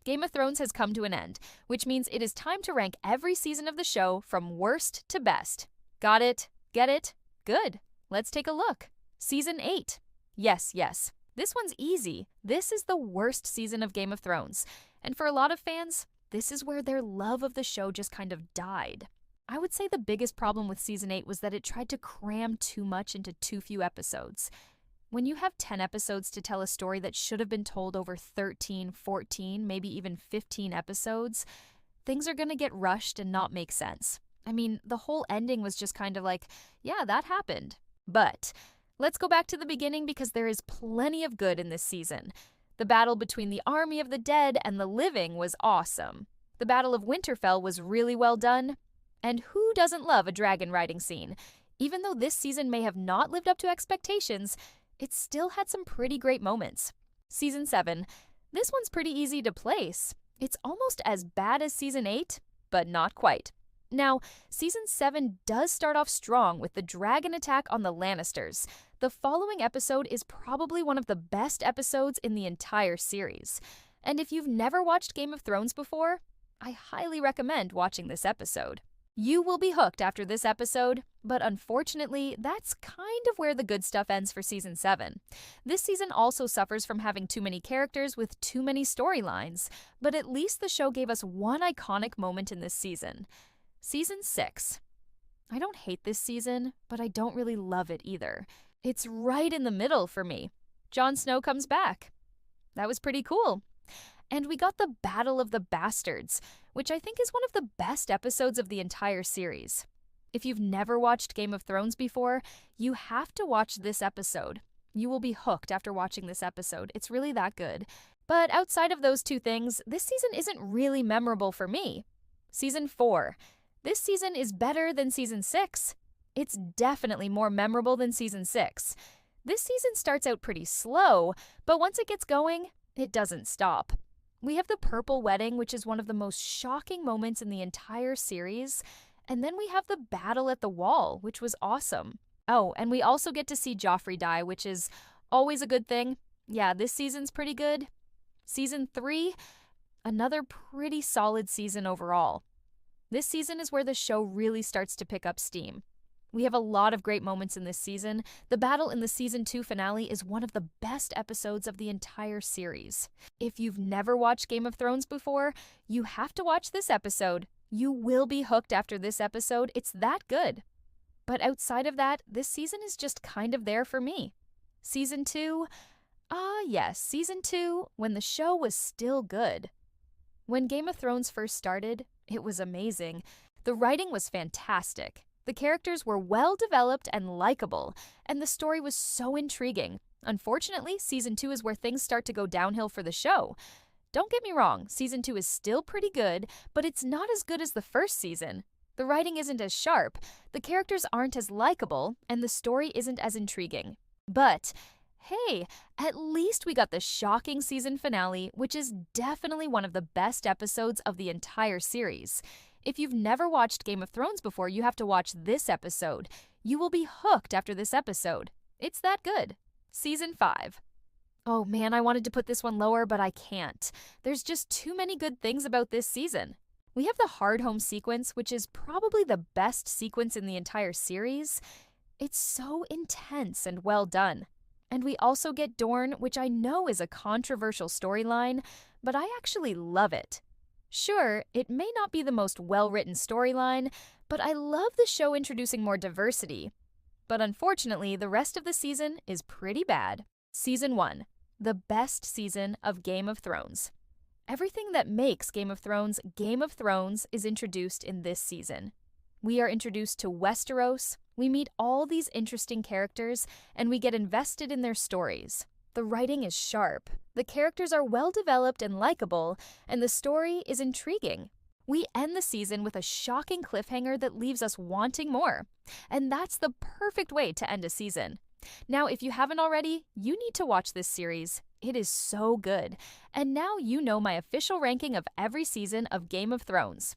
Game of Thrones has come to an end, which means it is time to rank every season of the show from worst to best. Got it? Get it? Good. Let's take a look. Season 8. Yes. This one's easy. This is the worst season of Game of Thrones. And for a lot of fans, this is where their love of the show just kind of died. I would say the biggest problem with Season 8 was that it tried to cram too much into too few episodes. When you have 10 episodes to tell a story that should have been told over 13, 14, maybe even 15 episodes, things are gonna get rushed and not make sense. I mean, the whole ending was just kind of like, yeah, that happened. But let's go back to the beginning because there is plenty of good in this season. The battle between the army of the dead and the living was awesome. The Battle of Winterfell was really well done. And who doesn't love a dragon riding scene? Even though this season may have not lived up to expectations, it still had some pretty great moments. Season 7. This one's pretty easy to place. It's almost as bad as Season 8, but not quite. Now, Season 7 does start off strong with the dragon attack on the Lannisters. The following episode is probably one of the best episodes in the entire series. And if you've never watched Game of Thrones before, I highly recommend watching this episode. You will be hooked after this episode, but unfortunately, that's kind of where the good stuff ends for Season 7. This season also suffers from having too many characters with too many storylines, but at least the show gave us one iconic moment in this season. Season 6. I don't hate this season, but I don't really love it either. It's right in the middle for me. Jon Snow comes back. That was pretty cool. And we got the Battle of the Bastards, which I think is one of the best episodes of the entire series. If you've never watched Game of Thrones before, you have to watch this episode. You will be hooked after watching this episode. It's really that good. But outside of those two things, this season isn't really memorable for me. Season 4. This season is better than Season 6. It's definitely more memorable than Season 6. This season starts out pretty slow, but once it gets going, it doesn't stop. We have the Purple Wedding, which is one of the most shocking moments in the entire series. And then we have the battle at the wall, which was awesome. Oh, and we also get to see Joffrey die, which is always a good thing. Yeah, this season's pretty good. Season 3, another pretty solid season overall. This season is where the show really starts to pick up steam. We have a lot of great moments in this season. The battle in the Season 2 finale is one of the best episodes of the entire series. If you've never watched Game of Thrones before, you have to watch this episode. You will be hooked after this episode. It's that good. But outside of that, this season is just kind of there for me. Season 2? Yes, Season 2, when the show was still good. When Game of Thrones first started, it was amazing. The writing was fantastic. The characters were well developed and likable, and the story was so intriguing. Unfortunately, Season 2 is where things start to go downhill for the show. Don't get me wrong, Season 2 is still pretty good, but it's not as good as the first season. The writing isn't as sharp, the characters aren't as likable, and the story isn't as intriguing. But hey, at least we got the shocking season finale, which is definitely one of the best episodes of the entire series. If you've never watched Game of Thrones before, you have to watch this episode. You will be hooked after this episode. It's that good. Season 5. Oh man, I wanted to put this one lower, but I can't. There's just too many good things about this season. We have the Hardhome sequence, which is probably the best sequence in the entire series. It's so intense and well done. And we also get Dorne, which I know is a controversial storyline, but I actually love it. Sure, it may not be the most well-written storyline, but I love the show introducing more diversity. But unfortunately, the rest of the season is pretty bad. Season 1. The best season of Game of Thrones. Everything that makes Game of Thrones is introduced in this season. We are introduced to Westeros, we meet all these interesting characters, and we get invested in their stories. The writing is sharp, the characters are well developed and likable, and the story is intriguing. We end the season with a shocking cliffhanger that leaves us wanting more. And that's the perfect way to end a season. Now, if you haven't already, you need to watch this series. It is so good. And now you know my official ranking of every season of Game of Thrones.